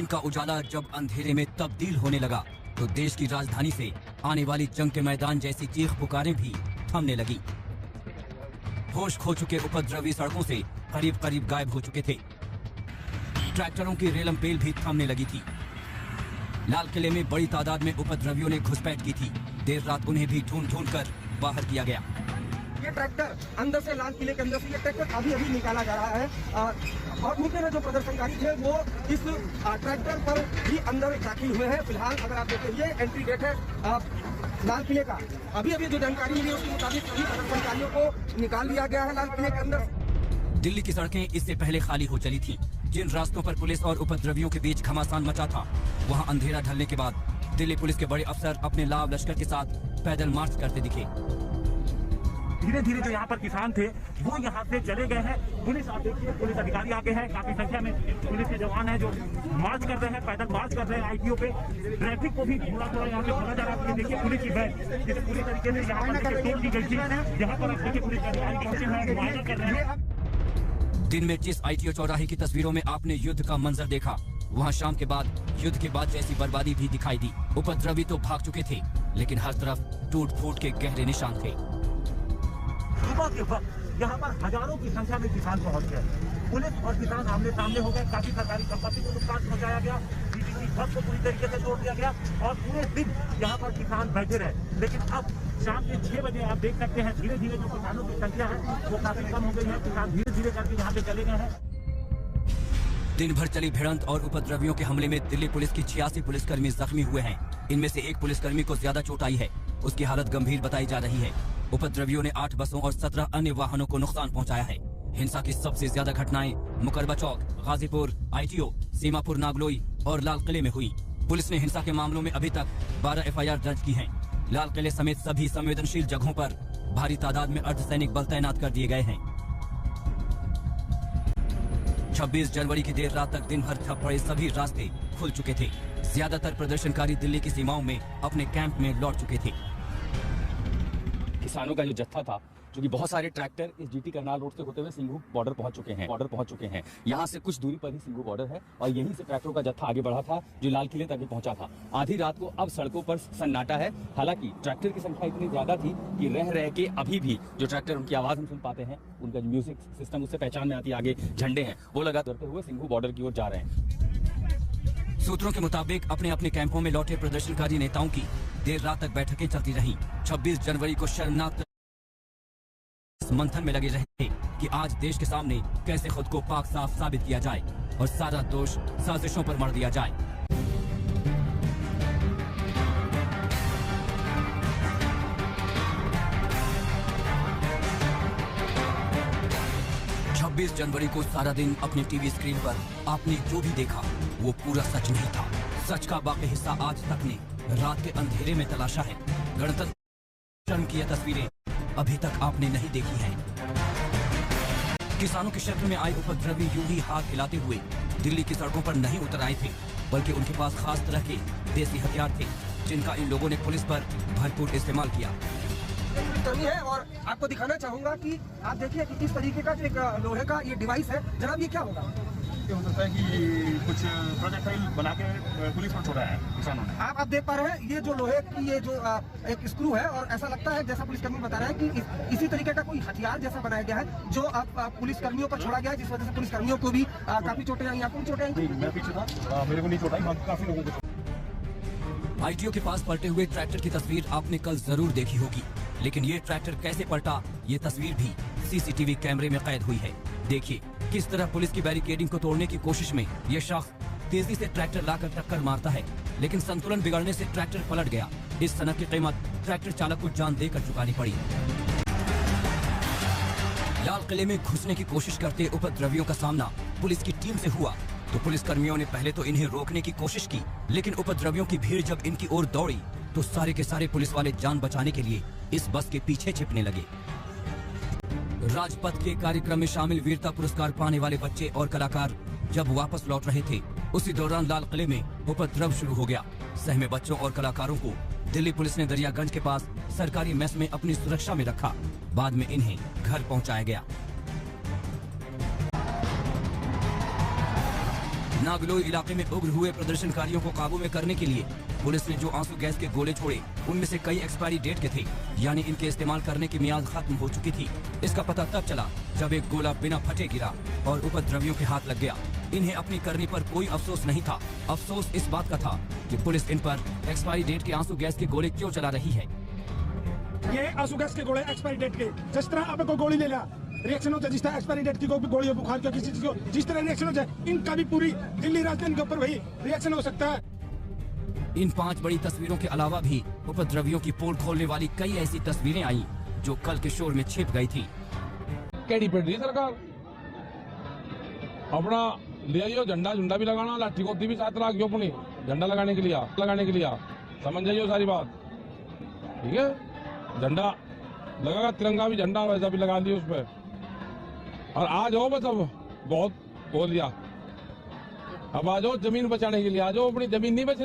दिन का उजाला जब अंधेरे में तब्दील होने लगा तो देश की राजधानी से आने वाली जंग के मैदान जैसी चीख पुकारें भी थमने लगी। होश खो चुके उपद्रवी सड़कों से करीब करीब गायब हो चुके थे। ट्रैक्टरों की रेलम पेल भी थमने लगी थी। लाल किले में बड़ी तादाद में उपद्रवियों ने घुसपैठ की थी। देर रात उन्हें भी ढूंढ ढूंढ कर बाहर किया गया। ये ट्रैक्टर अंदर से, लाल किले के अंदर से ये ट्रैक्टर अभी निकाला जा रहा है और मुख्य में जो प्रदर्शनकारी थे वो इस ट्रैक्टर पर ही अंदर दाखिल हुए हैं। फिलहाल अगर आप देखें ये एंट्री गेट है लाल किले का। अभी जो जानकारी मिली उसके मुताबिक सभी प्रदर्शनकारियों को निकाल लिया गया है लाल किले के अंदर। दिल्ली की सड़कें इससे पहले खाली हो चली थी। जिन रास्तों पर पुलिस और उपद्रवियों के बीच घमासान मचा था, वहां अंधेरा ढलने के बाद दिल्ली पुलिस के बड़े अफसर अपने लाव लश्कर के साथ पैदल मार्च करते दिखे। धीरे धीरे जो यहाँ पर किसान थे वो यहाँ से चले गए हैं। पुलिस आप देखिए, पुलिस अधिकारी आगे हैं, काफी संख्या में पुलिस के जवान हैं जो मार्च कर रहे हैं, पैदल मार्च कर रहे हैं। आईटीओ पे ट्रैफिक को भी थोड़ा यहाँ पे खोला जा रहा है। ये देखिए पुलिस की वैन जिसे पूरी तरीके से यहाँ पर तोड़ दी गई थी। यहाँ पर आप देखिए पुलिस अधिकारी पहुंचे हैं, मुआयना कर रहे हैं। दिन में जिस आईटीओ चौराहे की तस्वीरों में आपने युद्ध का मंजर देखा, वहाँ शाम के बाद युद्ध के बाद जैसी बर्बादी भी दिखाई दी। उपद्रवी तो भाग चुके थे, लेकिन हर तरफ टूट फूट के गहरे निशान थे। सुबह के वक्त यहाँ पर हजारों की संख्या में किसान पहुँच गए। पुलिस और किसान आमने सामने हो गए। काफी सरकारी संपत्ति को नुकसान पहुँचाया गया। बीटीसी बस को पूरी तरीके से तोड़ दिया गया और पूरे दिन यहाँ पर किसान बैठे रहे। लेकिन अब शाम के 6 बजे आप देख सकते हैं धीरे धीरे जो किसानों की संख्या है वो काफी कम हो गई है। किसान धीरे धीरे करके यहाँ पे चले गए हैं। दिन भर चली भिड़ंत और उपद्रवियों के हमले में दिल्ली पुलिस की 86 पुलिसकर्मी जख्मी हुए हैं। इनमें से एक पुलिसकर्मी को ज्यादा चोट आई है। उसकी हालत गंभीर बताई जा रही है। उपद्रवियों ने 8 बसों और 17 अन्य वाहनों को नुकसान पहुंचाया है। हिंसा की सबसे ज्यादा घटनाएं मुकरबा चौक, गाजीपुर, आईटीओ, सीमापुर नागलोई और लाल किले में हुई। पुलिस ने हिंसा के मामलों में अभी तक 12 FIR दर्ज की हैं। लाल किले समेत सभी संवेदनशील जगहों पर भारी तादाद में अर्धसैनिक बल तैनात कर दिए गए हैं। 26 जनवरी की देर रात तक दिन भर ठप पड़े सभी रास्ते खुल चुके थे। ज्यादातर प्रदर्शनकारी दिल्ली की सीमाओं में अपने कैंप में लौट चुके थे। किसानों का जो जत्था था, जो कि बहुत सारे ट्रैक्टर इस जीटी करनाल रोड से होते हुए सिंघू बॉर्डर पहुंच चुके हैं। यहाँ से कुछ दूरी पर ही सिंघू बॉर्डर है और यहीं से ट्रैक्टरों का जत्था आगे बढ़ा था जो लाल किले तक पहुंचा था। आधी रात को अब सड़कों पर सन्नाटा है। हालांकि ट्रैक्टर की संख्या इतनी ज्यादा थी कि रह के अभी भी जो ट्रैक्टर उनकी आवाज हम सुन पाते हैं, उनका जो म्यूजिक सिस्टम उससे पहचान में आती है। आगे झंडे हैं, वो लगातार करते हुए सिंघू बॉर्डर की ओर जा रहे हैं। सूत्रों के मुताबिक अपने अपने कैंपों में लौटे प्रदर्शनकारी नेताओं की देर रात तक बैठकें चलती रहीं। 26 जनवरी को शर्मनाक मंथन में लगे रहे कि आज देश के सामने कैसे खुद को पाक साफ साबित किया जाए और सारा दोष साजिशों पर मढ़ दिया जाए। 26 जनवरी को सारा दिन अपनी टीवी स्क्रीन पर आपने जो भी देखा वो पूरा सच नहीं था। सच का बाकी हिस्सा आज तक ने रात के अंधेरे में तलाशा है। गणतंत्र की ये तस्वीरें अभी तक आपने नहीं देखी हैं। किसानों के शक्ल में आए उपद्रवी यूं ही हाथ हिलाते हुए दिल्ली की सड़कों पर नहीं उतर आए थे, बल्कि उनके पास खास तरह के देसी हथियार थे जिनका इन लोगों ने पुलिस पर भरपूर इस्तेमाल किया। कमी है और आपको दिखाना चाहूंगा कि आप देखिए कि किस तरीके का जो एक लोहे का ये डिवाइस है। जनाब ये क्या होगा? ये हो सकता है कि कुछ प्रोजेक्टाइल बना के पुलिस पर छोड़ा है किसानों ने। आप देख पा रहे हैं ये जो लोहे की ये जो एक स्क्रू है और ऐसा लगता है जैसा पुलिसकर्मी बता रहा है कि इसी तरीके का कोई हथियार जैसा बनाया गया है जो अब पुलिसकर्मियों पर छोड़ा गया है, जिस वजह से पुलिसकर्मियों को भी काफी चोटें आई। आपको चोटें आई? मैं पीछे था, मेरे को नहीं चोट आई, काफी लोगों को। आईटीओ के पास पलटे हुए ट्रैक्टर की तस्वीर आपने कल जरूर देखी होगी, लेकिन ये ट्रैक्टर कैसे पलटा ये तस्वीर भी सीसीटीवी कैमरे में कैद हुई है। देखिए किस तरह पुलिस की बैरिकेडिंग को तोड़ने की कोशिश में ये शख्स तेजी से ट्रैक्टर लाकर टक्कर मारता है, लेकिन संतुलन बिगड़ने से ट्रैक्टर पलट गया। इस सनक की कीमत ट्रैक्टर चालक को जान देकर चुकानी पड़ी। लाल किले में घुसने की कोशिश करते उपद्रवियों का सामना पुलिस की टीम से हुआ तो पुलिस कर्मियों ने पहले तो इन्हें रोकने की कोशिश की, लेकिन उपद्रवियों की भीड़ जब इनकी ओर दौड़ी तो सारे के सारे पुलिस वाले जान बचाने के लिए इस बस के पीछे छिपने लगे। राजपथ के कार्यक्रम में शामिल वीरता पुरस्कार पाने वाले बच्चे और कलाकार जब वापस लौट रहे थे, उसी दौरान लाल किले में उपद्रव शुरू हो गया। सहमे बच्चों और कलाकारों को दिल्ली पुलिस ने दरियागंज के पास सरकारी मेस में अपनी सुरक्षा में रखा। बाद में इन्हें घर पहुंचाया गया। नागलोई इलाके में उग्र हुए प्रदर्शनकारियों को काबू में करने के लिए पुलिस ने जो आंसू गैस के गोले छोड़े उनमें से कई एक्सपायरी डेट के थे, यानी इनके इस्तेमाल करने की मियाद खत्म हो चुकी थी। इसका पता तब चला जब एक गोला बिना फटे गिरा और उपद्रवियों के हाथ लग गया। इन्हें अपनी करनी पर कोई अफसोस नहीं था। अफसोस इस बात का था कि पुलिस इन पर एक्सपायरी डेट के आंसू गैस के गोले क्यों चला रही है। ये आंसू गैस के गोले एक्सपायरी डेट के, जिस तरह आप कोई गोली ले ला रिएक्शन होता है, जिस तरह एक्सपायरी डेट की कोई गोली हो, बुखार का किसी चीज को जिस तरह रिएक्शन हो जाए, इनका भी पूरी दिल्ली राजधानी के ऊपर वही रिएक्शन हो सकता है। इन 5 बड़ी तस्वीरों के अलावा भी उपद्रवियों की पोल खोलने वाली कई ऐसी तस्वीरें आई जो कल के शोर में छिप गई थी। केड़ी पेड़ रही सरकार अपना ले आइयो, झंडा झुंडा भी लगाना, लाठी गोती भी साथ लागियो अपनी झंडा लगाने के लिए समझ जाइयो सारी बात, ठीक है। झंडा लगागा, तिरंगा भी झंडा वैसा भी लगा दियो उस पर। और आ जाओ, बस अब बहुत बोल लिया, अब आ जाओ जमीन बचाने के लिए, आ जाओ, अपनी जमीन नहीं बच